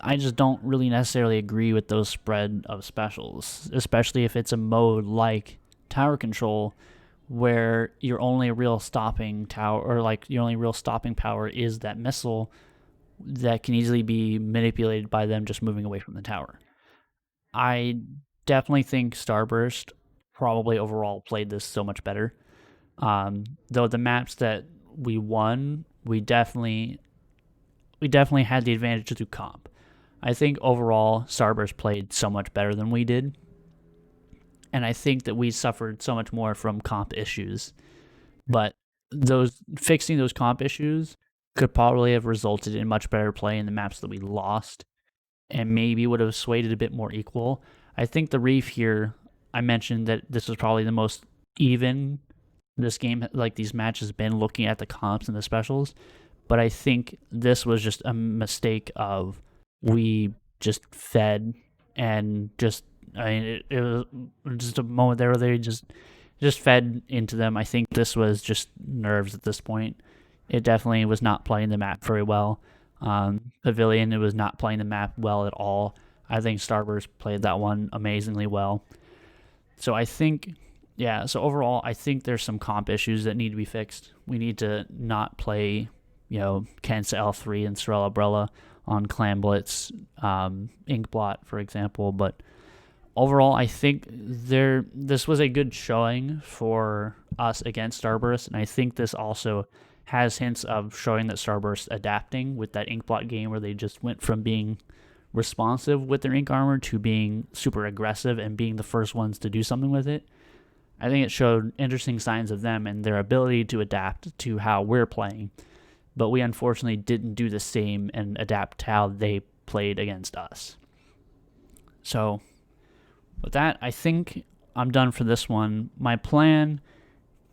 I just don't really necessarily agree with those spread of specials, especially if it's a mode like tower control where your only real stopping tower or like your only real stopping power is that missile that can easily be manipulated by them just moving away from the tower. I definitely think Starburst probably overall played this so much better. Though the maps that we won, we definitely had the advantage through comp. I think overall Starburst played so much better than we did, and I think that we suffered so much more from comp issues. But fixing those comp issues could probably have resulted in much better play in the maps that we lost, and maybe would have swayed it a bit more equal. I think the Reef here, I mentioned that this was probably the most even this game, like these matches, been looking at the comps and the specials. But I think this was just a mistake of we just fed and just, I mean, it was just a moment there where they just fed into them. I think this was just nerves at this point. It definitely was not playing the map very well. Pavilion, it was not playing the map well at all. I think Starburst played that one amazingly well. So I think, yeah, so overall, I think there's some comp issues that need to be fixed. We need to not play, Kent's L3 and Sorel Umbrella on Clan Blitz, Inkblot, for example. But overall, I think this was a good showing for us against Starburst, and I think this also has hints of showing that Starburst adapting with that Inkblot game where they just went from being responsive with their ink armor to being super aggressive and being the first ones to do something with it. I think it showed interesting signs of them and their ability to adapt to how we're playing, but we unfortunately didn't do the same and adapt to how they played against us. So with that, I think I'm done for this one. My plan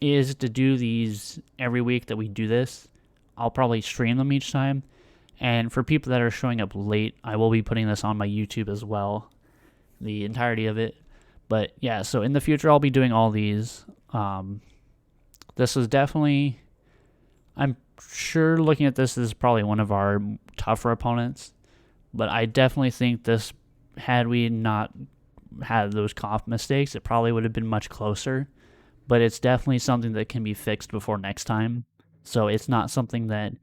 is to do these every week that we do this. I'll probably stream them each time. And for people that are showing up late, I will be putting this on my YouTube as well, the entirety of it. But yeah, so in the future, I'll be doing all these. This is definitely, I'm sure looking at this is probably one of our tougher opponents. But I definitely think this, had we not had those comp mistakes, it probably would have been much closer. But it's definitely something that can be fixed before next time. So it's not something that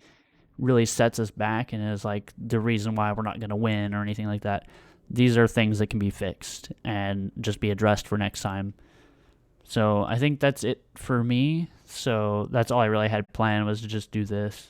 really sets us back and is like the reason why we're not going to win or anything like that. These are things that can be fixed and just be addressed for next time. So I think that's it for me. So that's all I really had planned, was to just do this.